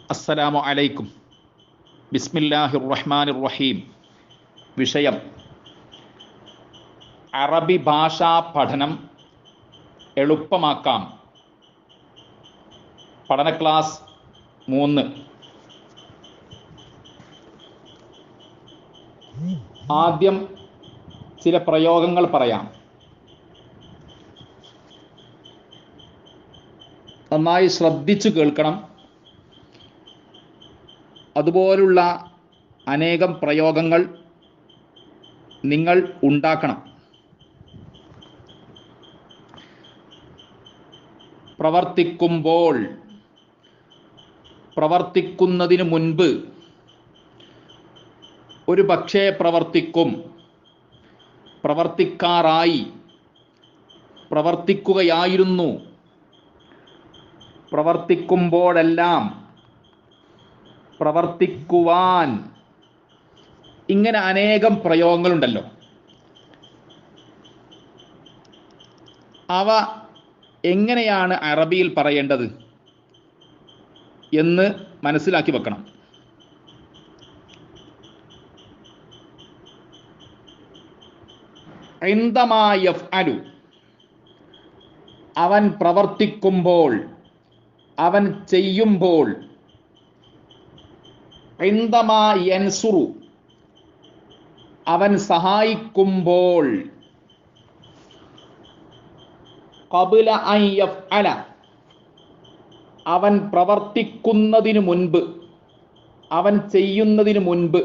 അസ്സലാമു അലൈക്കും. ബിസ്മില്ലാഹിർ റഹ്മാനിർ റഹീം. വിഷയം അറബി ഭാഷാ പഠനം എളുപ്പമാക്കാം. പഠന ക്ലാസ് 3. ആദ്യം ചില പ്രയോഗങ്ങൾ പറയാം. നന്നായി ശ്രദ്ധിച്ചു കേൾക്കണം. അതുപോലുള്ള അനേകം പ്രയോഗങ്ങൾ നിങ്ങൾ ഉണ്ടാക്കണം. പ്രവർത്തിക്കുമ്പോൾ, പ്രവർത്തിക്കുന്നതിന് മുൻപ്, ഒരു പക്ഷേ പ്രവർത്തിക്കും, പ്രവർത്തിക്കാറായി, പ്രവർത്തിക്കുകയായിരുന്നു, പ്രവർത്തിക്കുമ്പോഴെല്ലാം, പ്രവർത്തിക്കുവാൻ, ഇങ്ങനെ അനേകം പ്രയോഗങ്ങളുണ്ടല്ലോ. അവ എങ്ങനെയാണ് അറബിയിൽ പറയേണ്ടത് എന്ന് മനസ്സിലാക്കി വെക്കണം. ഇൻദമാ യഫ്അലു, അവൻ പ്രവർത്തിക്കുമ്പോൾ, അവൻ ചെയ്യുമ്പോൾ. ഇൻദമാ യൻസുറു, അവൻ സഹായിക്കുമ്പോൾ. ഖബ്ല അൻ യഫ്അല, അവൻ പ്രവർത്തിക്കുന്നതിനു മുൻപ്, അവൻ ചെയ്യുന്നതിനു മുൻപ്.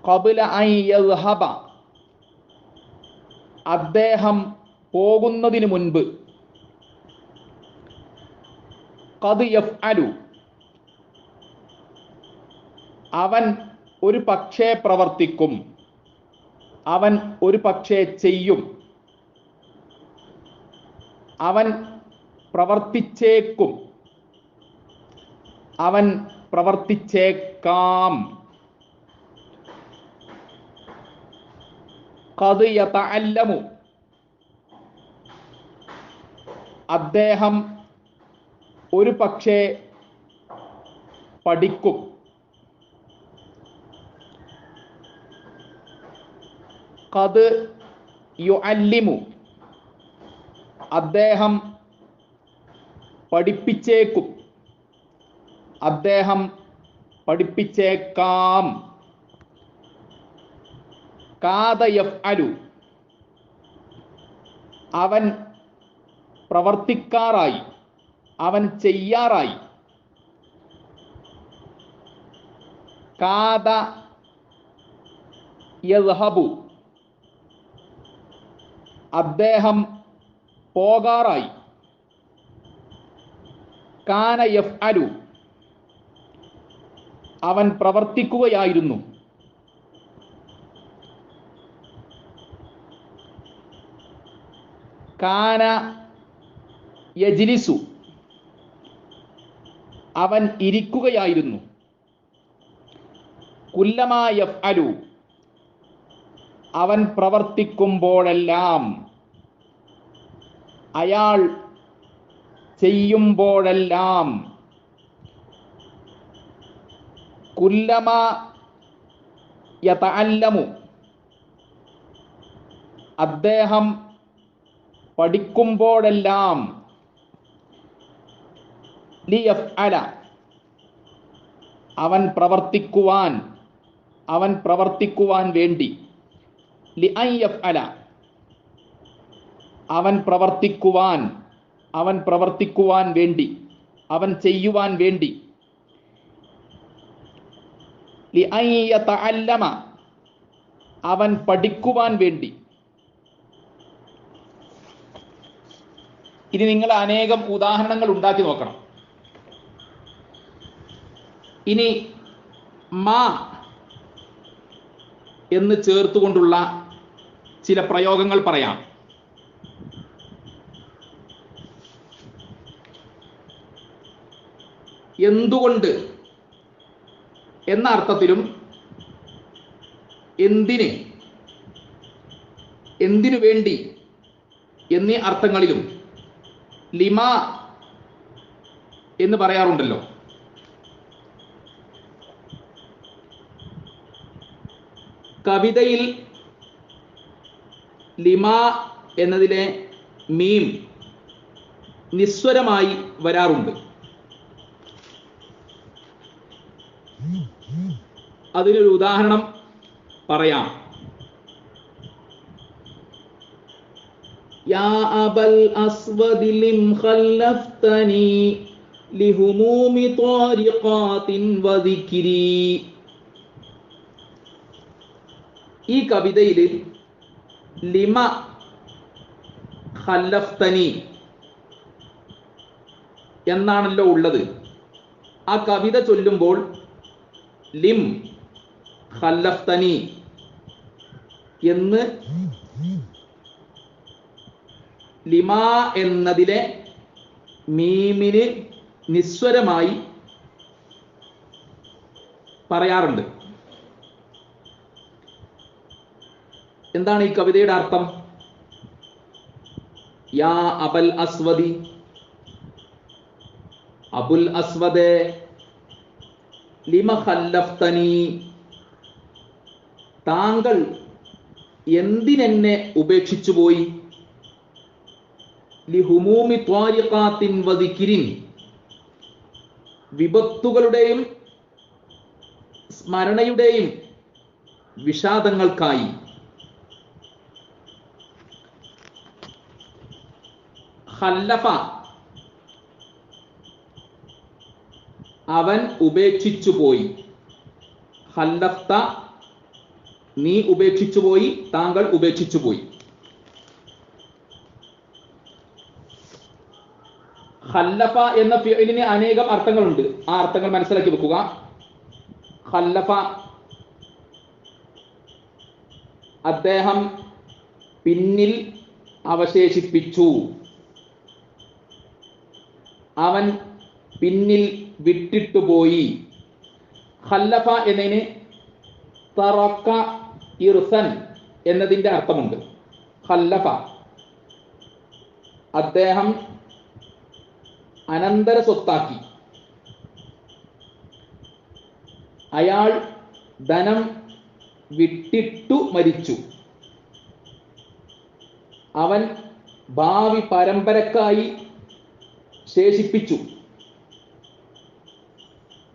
ഖബ്ല അൻ യദ്ഹബ, അദ്ദേഹം പോകുന്നതിനു മുൻപ്. ഖദ് യഫ്അലു, അവൻ ഒരു പക്ഷേ പ്രവർത്തിക്കും, അവൻ ഒരു പക്ഷേ ചെയ്യും, അവൻ പ്രവർത്തിച്ചേക്കും, അവൻ പ്രവർത്തിച്ചേക്കാം. ഖദ് യതഅല്ലമു, അദ്ദേഹം ഒരു പക്ഷേ പഠിക്കും. ഖദ് യുഅല്ലിമു, അദ്ദേഹം പഠിപ്പിച്ചേക്കും, അദ്ദേഹം പഠിപ്പിച്ചേക്കാം. കാദ യഫ്അലു, അവൻ പ്രവർത്തിക്കാറായി, അവൻ ചെയ്യാറായി. കാദ യദ്ഹബു, അദ്ദേഹം പോകാറായി. കാന യഫ്അലു, അവൻ പ്രവർത്തിക്കുകയായിരുന്നു. കാന യജ്ലിസു, അവൻ ഇരിക്കുകയായിരുന്നു. കുല്ലമാ യഫ്അലു, അവൻ പ്രവർത്തിക്കുമ്പോഴെല്ലാം, അയാൾ ചെയ്യുമ്പോഴെല്ലാം. കുല്ലമാ യതഅല്ലമു, അദ്ദേഹം പഠിക്കുമ്പോഴെല്ലാം. ലിയഫ്അല, അവൻ പ്രവർത്തിക്കുവാൻ, അവൻ പ്രവർത്തിക്കുവാൻ വേണ്ടി. ലിഅൻ യഫ്അല, അവൻ പ്രവർത്തിക്കുവാൻ, അവൻ പ്രവർത്തിക്കുവാൻ വേണ്ടി, അവൻ ചെയ്യുവാൻ വേണ്ടി. ലിഅൻ യതഅല്ലമ, അവൻ പഠിക്കുവാൻ വേണ്ടി. ഇനി നിങ്ങൾ അനേകം ഉദാഹരണങ്ങൾ ഉണ്ടാക്കി നോക്കണം. ഇനി മാ എന്ന് ചേർത്തുകൊണ്ടുള്ള ചില പ്രയോഗങ്ങൾ പറയാം. എന്തുകൊണ്ട് എന്ന അർത്ഥത്തിലും, എന്തിന്, എന്തിനു വേണ്ടി എന്നീ അർത്ഥങ്ങളിലും ലിമ എന്ന് പറയാറുണ്ടല്ലോ. കവിതയിൽ ലിമ എന്നതിലെ മീം നിസ്വരമായി വരാറുണ്ട്. അതിനൊരു ഉദാഹരണം പറയാം. യാ അബൽ അസ്വദി ലിം ഖല്ലഫ്തനി ലിഹുമൂമി ത്വാരിഖാതിൻ വദിക്രി. ഈ കവിതയിൽ ലിമ ഖല്ലഫ്തനി എന്നാണല്ലോ ഉള്ളത്. ആ കവിത ചൊല്ലുമ്പോൾ ലിം ഖല്ലഫ്തനി എന്ന് ലിമ എന്നതിലെ മീമിന് നിസ്വരമായി പറയാറുണ്ട്. എന്താണ് ഈ കവിതയുടെ അർത്ഥം? യാ അബൽ അസ്വദി, അബുൽ അസ്വദേ, ലിമ ഖല്ലഫ്തനി, താങ്കൾ എന്തിനെന്നെ ഉപേക്ഷിച്ചു പോയി? ലിഹുമൂമി ത്വാരിഖാത്തിൻ വദിക്രിൻ, വിപത്തുകളുടെയും സ്മരണയുടെയും വിഷാദങ്ങൾക്കായി. ഖല്ലഫ അവൻ ഉപേക്ഷിച്ചു പോയി. ഖല്ലഫ്ത നീ ഉപേക്ഷിച്ചു പോയി, താങ്കൾ ഉപേക്ഷിച്ചു പോയി. ഖല്ലഫ എന്ന ഫിഅലിന് അനേകം അർത്ഥങ്ങളുണ്ട്. ആ അർത്ഥങ്ങൾ മനസ്സിലാക്കി വെക്കുക. ഖല്ലഫ അദ്ദേഹം പിന്നിൽ അവശേഷിപ്പിച്ചു, അവൻ പിന്നിൽ വിട്ടിട്ടുപോയി. ഖല്ലഫ എന്നതിന് തറക്ക ഇർസൻ എന്നതിൻ്റെ അർത്ഥമുണ്ട്. ഖല്ലഫ അദ്ദേഹം അനന്തര സ്വത്താക്കി, അയാൾ ധനം വിട്ടിട്ടു മരിച്ചു, അവൻ ഭാവി പരമ്പരക്കായി ശേഷിപ്പിച്ചു.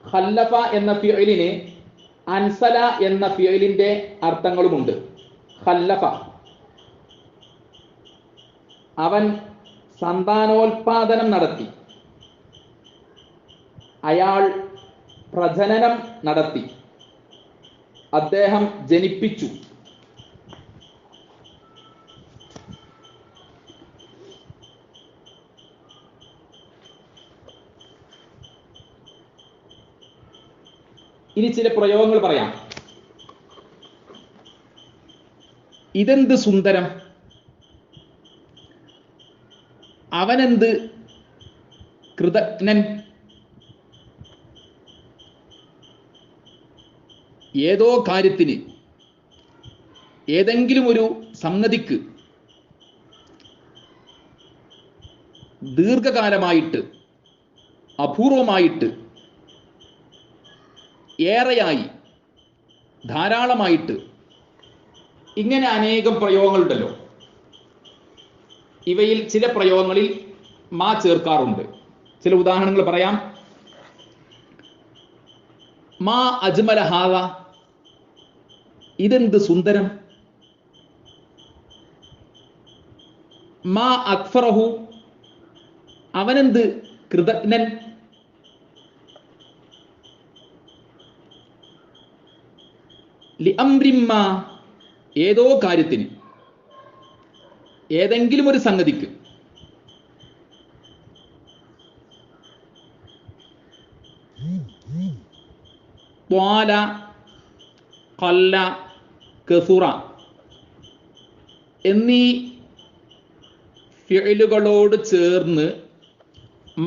ഖല്ലഫ എന്ന ഫിഅലിന് അൻസല എന്ന ഫിഅലിന്റെ അർത്ഥങ്ങളുമുണ്ട്. ഖല്ലഫ അവൻ സന്താനോൽപാദനം നടത്തി, അയാൾ പ്രജനനം നടത്തി, അദ്ദേഹം ജനിപ്പിച്ചു. ഇനി ചില പ്രയോഗങ്ങൾ പറയാം. ഇതെന്ത് സുന്ദരം, അവനെന്ത് കൃതജ്ഞൻ. ഏതോ കാര്യത്തിന്, ഏതെങ്കിലും ഒരു സംഗതിക്ക് ദീർഘകാലമായിട്ട്, അപൂർവമായിട്ട്, ഏറെയായി, ധാരാളമായിട്ട്, ഇങ്ങനെ അനേകം പ്രയോഗങ്ങളുണ്ടല്ലോ. ഇവയിൽ ചില പ്രയോഗങ്ങളിൽ മാ ചേർക്കാറുണ്ട്. ചില ഉദാഹരണങ്ങൾ പറയാം. മാ അജ്മല ഹാദ, ഇതെന്ത് സുന്ദരം. മാ അക്ഫറഹു, അവനെന്ത് കൃതജ്ഞൻ. ലി അംരിമ്മ, ഏതോ കാര്യത്തിന്, ഏതെങ്കിലും ഒരു സംഗതിക്ക്. ത്വാല, ഖല്ല, കസുറ എന്നീ ഫിഅലുകളോട് ചേർന്ന്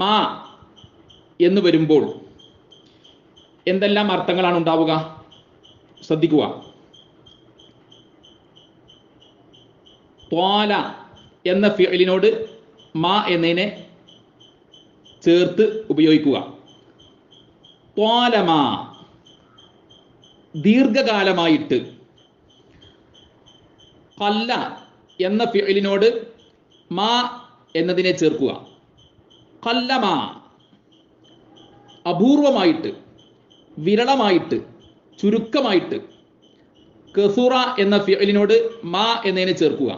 മാ എന്ന് വരുമ്പോൾ എന്തെല്ലാം അർത്ഥങ്ങളാണ് ഉണ്ടാവുക? ശ്രദ്ധിക്കുക. ത്വാല എന്ന ഫിഅലിനോട് മാ എന്നതിനെ ചേർത്ത് ഉപയോഗിക്കുക. ത്വാലമ ദീർഘകാലമായിട്ട്. ഖല്ല എന്ന ഫിഇലിനോട് മാ എന്നതിനെ ചേർക്കുക. ഖല്ലമ അപൂർവമായിട്ട്, വിരളമായിട്ട്, ചുരുക്കമായിട്ട്. കസുറ എന്ന ഫിഇലിനോട് മാ എന്നതിനെ ചേർക്കുക.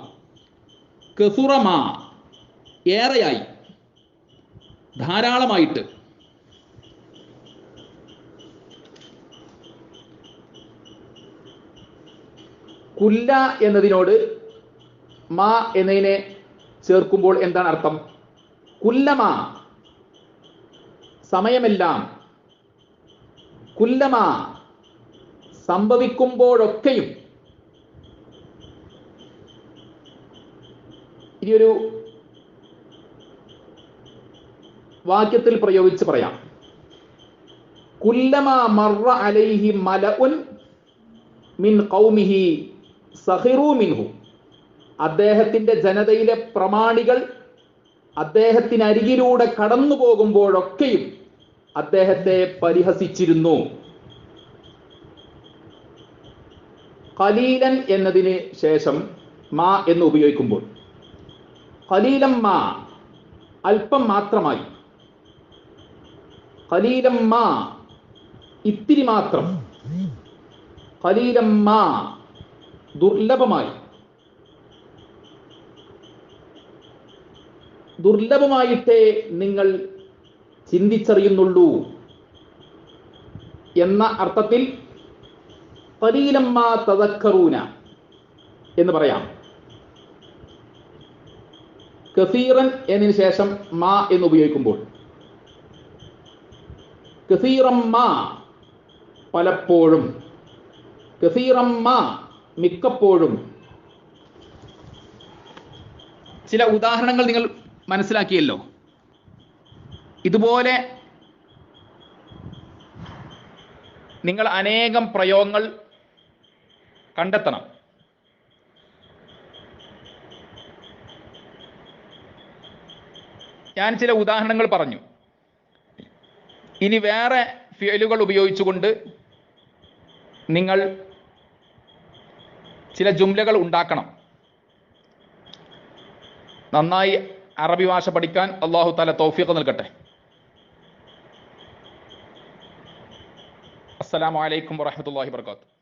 കസുറ മാ ഏറെയായി, ധാരാളമായിട്ട്. കുല്ല എന്നതിനോട് മാ എന്നതിനെ ചേർക്കുമ്പോൾ എന്താണ് അർത്ഥം? കുല്ലമ സമയമെല്ലാം, കുല്ലമ സംഭവിക്കുമ്പോഴൊക്കെയും. ഇനിയൊരു വാക്യത്തിൽ പ്രയോഗിച്ച് പറയാം. കുല്ലമ മർറ അലൈഹി മലഉൻ മിൻ ഖൗമിഹി സഖിറു മിൻഹു. അദ്ദേഹത്തിന്റെ ജനതയിലെ പ്രമാണികൾ അദ്ദേഹത്തിനരികിലൂടെ കടന്നു പോകുമ്പോഴൊക്കെയും അദ്ദേഹത്തെ പരിഹസിച്ചിരുന്നു. ഖലീലൻ എന്നതിന് ശേഷം മാ എന്ന് ഉപയോഗിക്കുമ്പോൾ, ഖലീലം മാ അല്പം മാത്രമായി, ഖലീലം മാ ഇത്തിരി മാത്രം, ഖലീലം മാ ദുർലഭമായി. ദുർലഭമായിട്ടേ നിങ്ങൾ ചിന്തിച്ചറിയുന്നുള്ളൂ എന്ന അർത്ഥത്തിൽ ഖലീലം മാ തദക്കറൂന എന്ന് പറയാം. കസീറൻ എന്നതിന് ശേഷം മാ എന്ന് ഉപയോഗിക്കുമ്പോൾ, കസീറം മാ പലപ്പോഴും, കസീറം മാ മിക്കപ്പോഴും. ചില ഉദാഹരണങ്ങൾ നിങ്ങൾ മനസ്സിലാക്കിയല്ലോ. ഇതുപോലെ നിങ്ങൾ അനേകം പ്രയോഗങ്ങൾ കണ്ടെത്തണം. ഞാൻ ചില ഉദാഹരണങ്ങൾ പറഞ്ഞു. ഇനി വേറെ ഫിഅലുകൾ ഉപയോഗിച്ചുകൊണ്ട് നിങ്ങൾ ചില ജുംലകൾ ഉണ്ടാക്കണം. നന്നായി അറബി ഭാഷ പഠിക്കാൻ അല്ലാഹു തആല തൗഫീഖ് നൽകട്ടെ. അസ്സലാമു അലൈക്കും വറഹ്മത്തുള്ളാഹി വബറകാതുഹു.